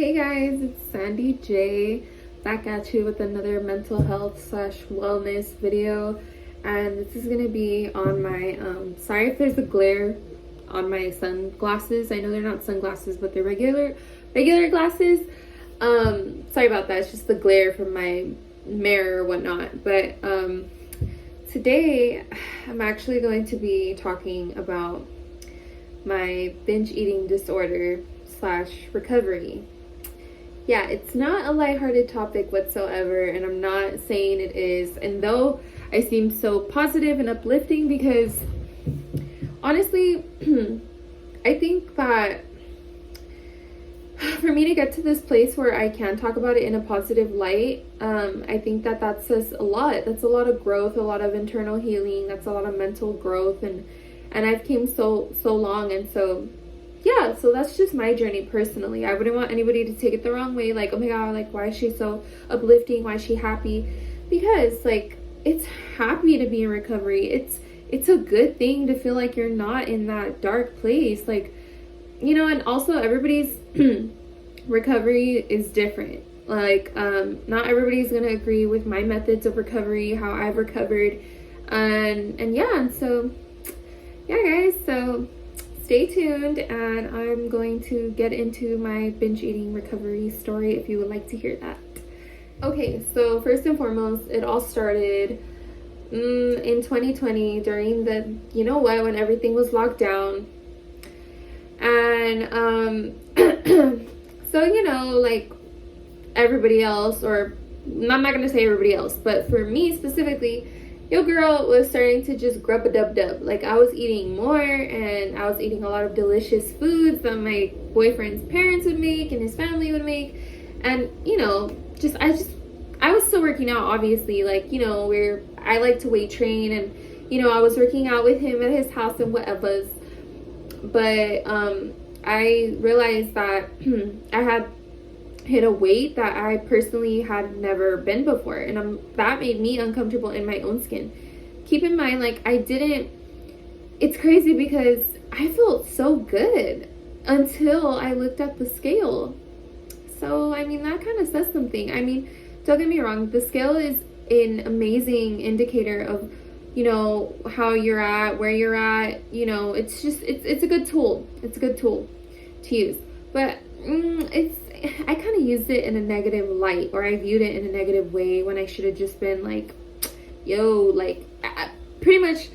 Hey guys, it's Sandy J back at you with another mental health slash wellness video, and this is gonna be on my sorry if there's a glare on my sunglasses. I know they're not sunglasses, but they're regular glasses. Sorry about that. It's just the glare from my mirror or whatnot. But today I'm actually going to be talking about my binge eating disorder slash recovery. Yeah, it's not a lighthearted topic whatsoever, and I'm not saying it is. And though I seem so positive and uplifting, because honestly, I think that for me to get to this place where I can talk about it in a positive light, I think that says a lot. That's a lot of growth, a lot of internal healing. That's a lot of mental growth, and I've came so long, and so yeah, so that's just my journey personally. I wouldn't want anybody to take it the wrong way, like, oh my god, like, why is she so uplifting? Why is she happy? Because, like, it's happy to be in recovery. It's a good thing to feel like you're not in that dark place. Like, you know, and also everybody's recovery is different. Like, not everybody's gonna agree with my methods of recovery, how I've recovered. And yeah, and so, yeah, guys, so stay tuned, and I'm going to get into my binge eating recovery story if you would like to hear that. Okay, so first and foremost, it all started in 2020 during the, you know what, when everything was locked down. And so, you know, like everybody else, or I'm not gonna say everybody else, but for me specifically, your girl was starting to just grub a dub. Like, I was eating more, and I was eating a lot of delicious foods that my boyfriend's parents would make and his family would make. And, you know, I was still working out, obviously. Like, you know, I like to weight train, and, you know, I was working out with him at his house and whatever. But I realized that I had hit a weight that I personally had never been before, and that made me uncomfortable in my own skin. Keep in mind, like, it's crazy because I felt so good until I looked at the scale. So, I mean, that kind of says something. I mean, don't get me wrong, the scale is an amazing indicator of, you know, how you're at, where you're at. You know, it's a good tool. It's a good tool to use. But I kind of used it in a negative light, or I viewed it in a negative way, when I should have just been like, yo, like, pretty much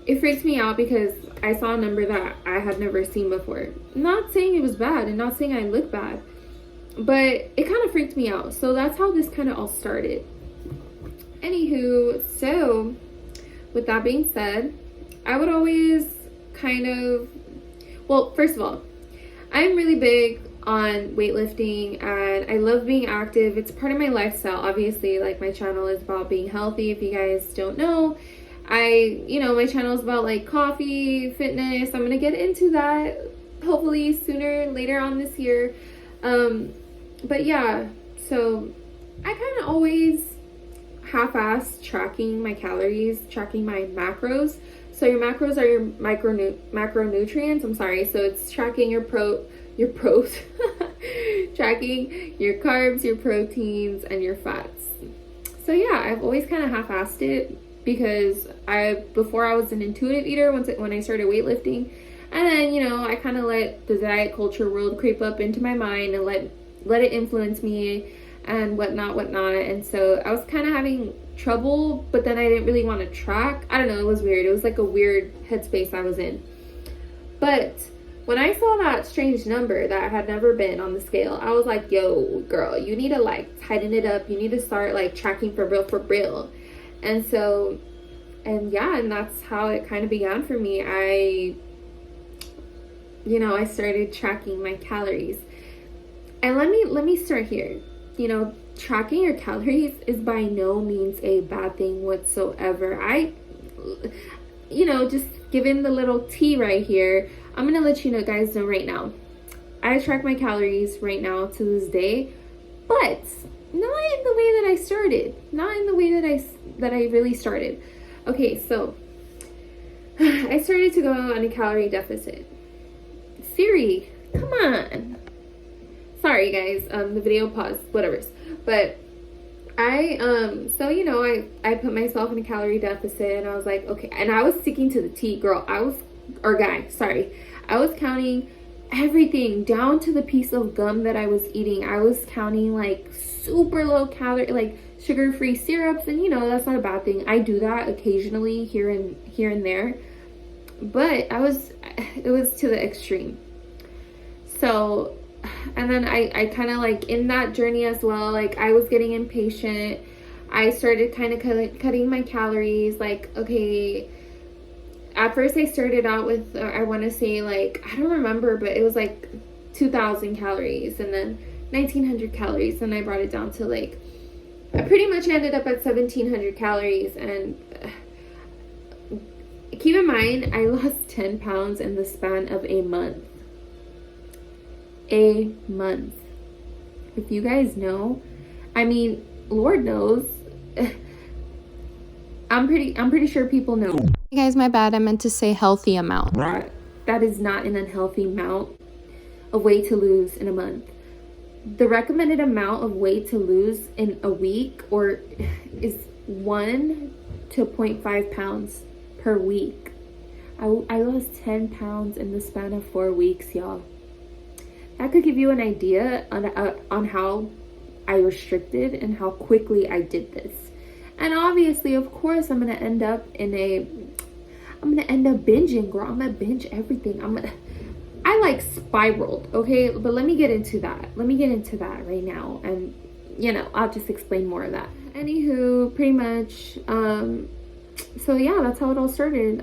it freaks me out because I saw a number that I had never seen before. Not saying it was bad, and not saying I look bad, but it kind of freaked me out. So that's how this kind of all started. Anywho, so with that being said, I would always well, first of all, I'm really big on weightlifting, and I love being active. It's part of my lifestyle, obviously. Like, my channel is about being healthy. If you guys don't know, my channel is about, like, coffee, fitness. I'm gonna get into that hopefully later on this year. But yeah, so I kind of always half-ass tracking my calories, tracking my macros. So your macros are your macronutrients. I'm sorry. So it's tracking your pros, tracking your carbs, your proteins, and your fats. So yeah, I've always kind of half-assed it because before I was an intuitive eater when I started weightlifting, and then, you know, I kind of let the diet culture world creep up into my mind and let it influence me and whatnot. And so I was kind of having trouble, but then I didn't really want to track. I don't know, it was weird. It was like a weird headspace I was in. But when I saw that strange number that had never been on the scale, I was like, yo, girl, you need to, like, tighten it up. You need to start, like, tracking for real. And so, and yeah, and that's how it kind of began for me. I started tracking my calories. And let me start here. You know, tracking your calories is by no means a bad thing whatsoever. Just giving the little tea right here, I'm gonna let you guys know right now. I track my calories right now to this day, but not in the way that I started. Not in the way that I really started. Okay, so I started to go on a calorie deficit. Siri, come on. sorry guys, the video paused, whatever. But I so you know, I put myself in a calorie deficit, and I was like, okay, and I was sticking to the T, girl. I was counting everything down to the piece of gum that I was eating. I was counting like super low calorie, like sugar-free syrups, and you know, that's not a bad thing. I do that occasionally here and there, but it was to the extreme. So, and then I kind of like in that journey as well, like I was getting impatient. I started kind of cutting my calories. Like, okay, at first I started out with, I want to say like, I don't remember, but it was like 2,000 calories and then 1,900 calories. And I brought it down to like, I pretty much ended up at 1,700 calories. And keep in mind, I lost 10 pounds in the span of a month. A month. If you guys know, I mean, Lord knows. I'm pretty sure people know. Hey guys, my bad. I meant to say healthy amount. That is not an unhealthy amount of weight to lose in a month. The recommended amount of weight to lose in a week is 1 to 0.5 pounds per week. I lost 10 pounds in the span of 4 weeks, y'all. That could give you an idea on how I restricted and how quickly I did this. And obviously, of course, I'm gonna end up binging, girl. I'm gonna binge everything. I like spiraled, okay? But let me get into that. Right now. And, you know, I'll just explain more of that. Anywho, pretty much, so yeah, that's how it all started.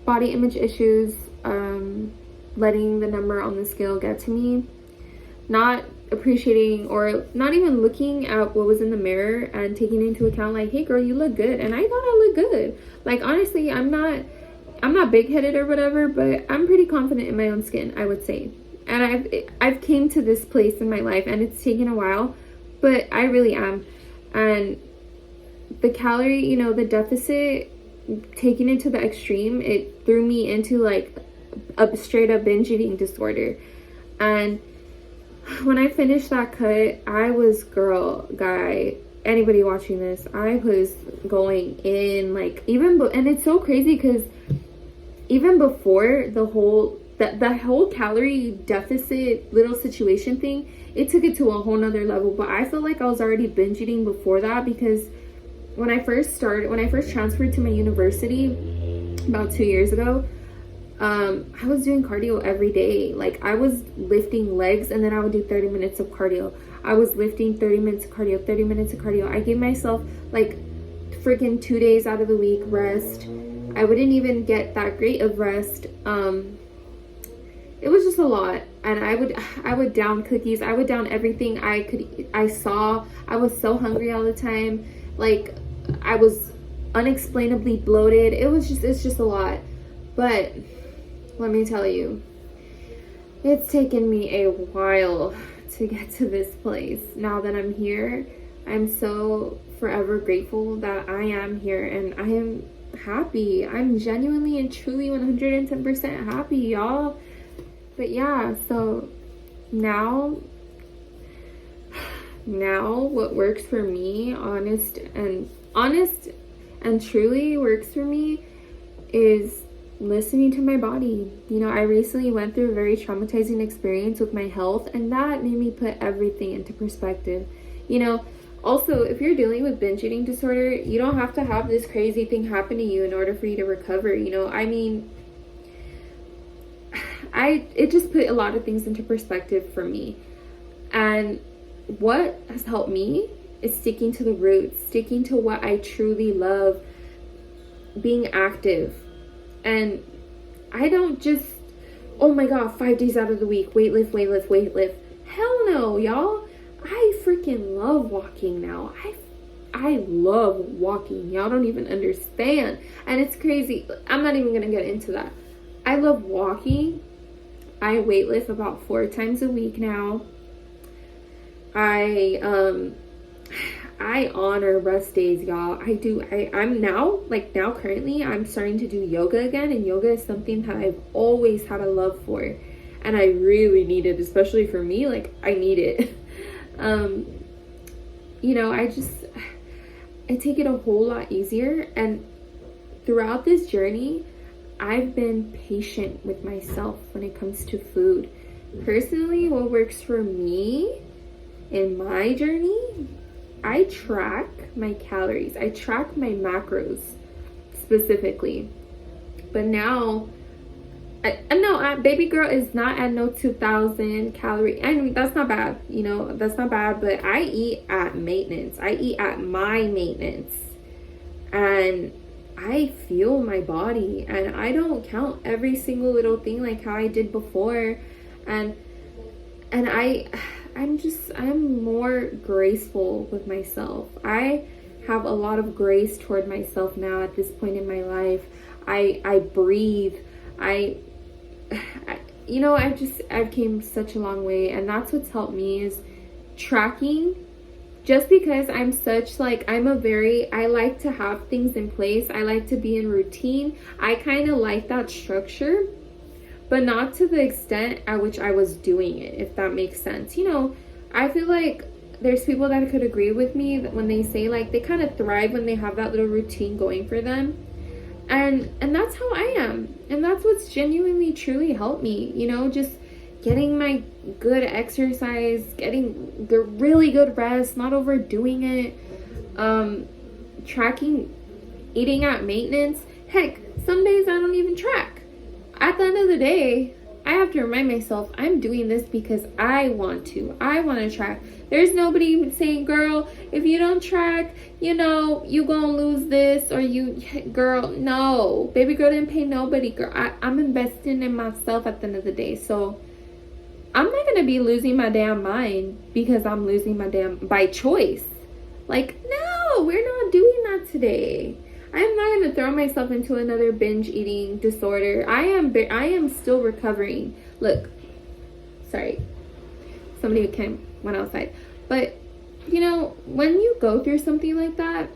Body image issues, letting the number on the scale get to me, not appreciating or not even looking at what was in the mirror and taking into account like, hey girl, you look good. And I thought I looked good. Like, honestly, I'm not big-headed or whatever, but I'm pretty confident in my own skin, I would say. And I've came to this place in my life, and it's taken a while, but I really am. And the calorie, you know, the deficit, taking it to the extreme, it threw me into like a straight up binge eating disorder. And when I finished that cut, I was, girl, guy, anybody watching this, I was going in like, and it's so crazy because even before the whole calorie deficit little situation thing, it took it to a whole nother level. But I feel like I was already binge eating before that, because when I first transferred to my university about 2 years ago, I was doing cardio every day. Like, I was lifting legs, and then I would do 30 minutes of cardio. I was lifting 30 minutes of cardio, 30 minutes of cardio. I gave myself like freaking 2 days out of the week rest. I wouldn't even get that great of rest. It was just a lot. And I would down cookies. I would down everything I saw. I was so hungry all the time. Like, I was unexplainably bloated. It's just a lot. But let me tell you, it's taken me a while to get to this place. Now that I'm here, I'm so forever grateful that I am here, and I am happy. I'm genuinely and truly 110% happy, y'all. But yeah, so now what works for me, honest and truly works for me, is listening to my body. You know, I recently went through a very traumatizing experience with my health, and that made me put everything into perspective. You know, also, if you're dealing with binge eating disorder, you don't have to have this crazy thing happen to you in order for you to recover. You know, I mean, it just put a lot of things into perspective for me. And what has helped me is sticking to the roots, sticking to what I truly love, being active. And I don't just, oh my god, 5 days out of the week, weightlift. Hell no, y'all. I freaking love walking now. I love walking. Y'all don't even understand. And it's crazy. I'm not even gonna get into that. I love walking. I weightlift about 4 times a week now. I honor rest days, y'all. I'm currently I'm starting to do yoga again, and yoga is something that I've always had a love for. and I really need it, especially for me. Like, I need it. You know, I take it a whole lot easier, and throughout this journey, I've been patient with myself when it comes to food. Personally, what works for me in my journey, I track my calories. I track my macros specifically. But now, baby girl is not at no 2,000 calorie. I mean, that's not bad. You know, that's not bad. But I eat at maintenance. I eat at my maintenance. And I feel my body. And I don't count every single little thing like how I did before. And I'm more graceful with myself. I have a lot of grace toward myself now at this point in my life. I breathe. You know, I've came such a long way, and that's what's helped me is tracking. Just because I'm such like, I like to have things in place. I like to be in routine. I kind of like that structure, but not to the extent at which I was doing it, if that makes sense. You know, I feel like there's people that could agree with me that when they say like they kind of thrive when they have that little routine going for them. And that's how I am. And that's what's genuinely truly helped me, you know, just getting my good exercise, getting the really good rest, not overdoing it, tracking, eating at maintenance. Heck, some days I don't even track. At the end of the day, I have to remind myself I'm doing this because I want to. I want to track. There's nobody saying, girl, if you don't track, you know, you gonna lose this, or girl, no. Baby girl didn't pay nobody, girl. I'm investing in myself at the end of the day. So I'm not gonna be losing my damn mind because I'm losing my by choice. Like, no, we're not doing that today. I am not going to throw myself into another binge eating disorder. I am still recovering. Look, sorry. Somebody went outside. But, you know, when you go through something like that,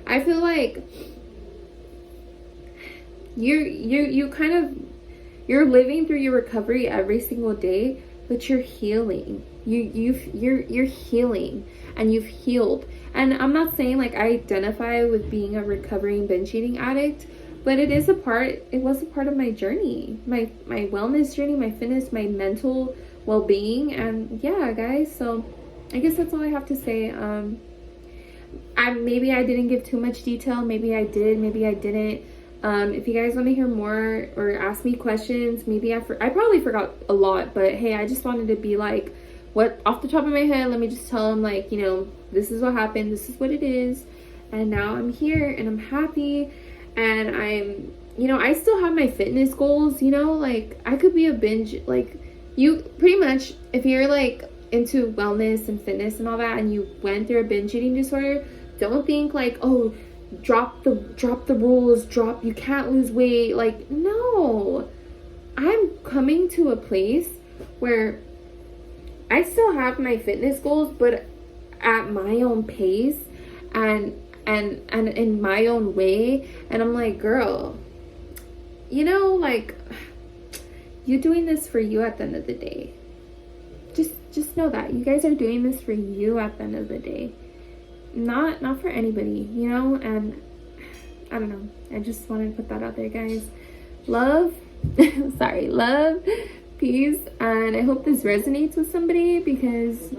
I feel like you're living through your recovery every single day, but you're healing. You're healing, and you've healed. And I'm not saying like I identify with being a recovering binge eating addict, but it was a part of my journey, my wellness journey, my fitness, my mental well-being. And yeah, guys, so I guess that's all I have to say. Maybe I didn't give too much detail, maybe I did, maybe I didn't. If you guys want to hear more or ask me questions, maybe I probably forgot a lot, but hey, I just wanted to be like, what off the top of my head, let me just tell them, like, you know, this is what happened, this is what it is, and now I'm here and I'm happy, and I'm, you know, I still have my fitness goals, you know, like I could be a binge, like, you pretty much, if you're like into wellness and fitness and all that, and you went through a binge eating disorder, don't think like, oh, drop the rules, you can't lose weight. Like, no, I'm coming to a place where I still have my fitness goals, but at my own pace and in my own way. And I'm like, girl, you know, like, you're doing this for you at the end of the day. Just know that you guys are doing this for you at the end of the day, not for anybody, you know. And I don't know, I just wanted to put that out there, guys. Love love, peace, and I hope this resonates with somebody, because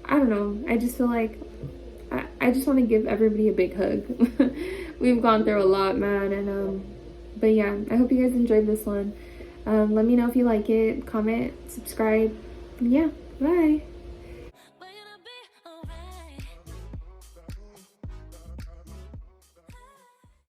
I don't know, I just feel like I just want to give everybody a big hug. We've gone through a lot, man. And but yeah, I hope you guys enjoyed this one. Let me know if you like it, comment, subscribe. Yeah, bye.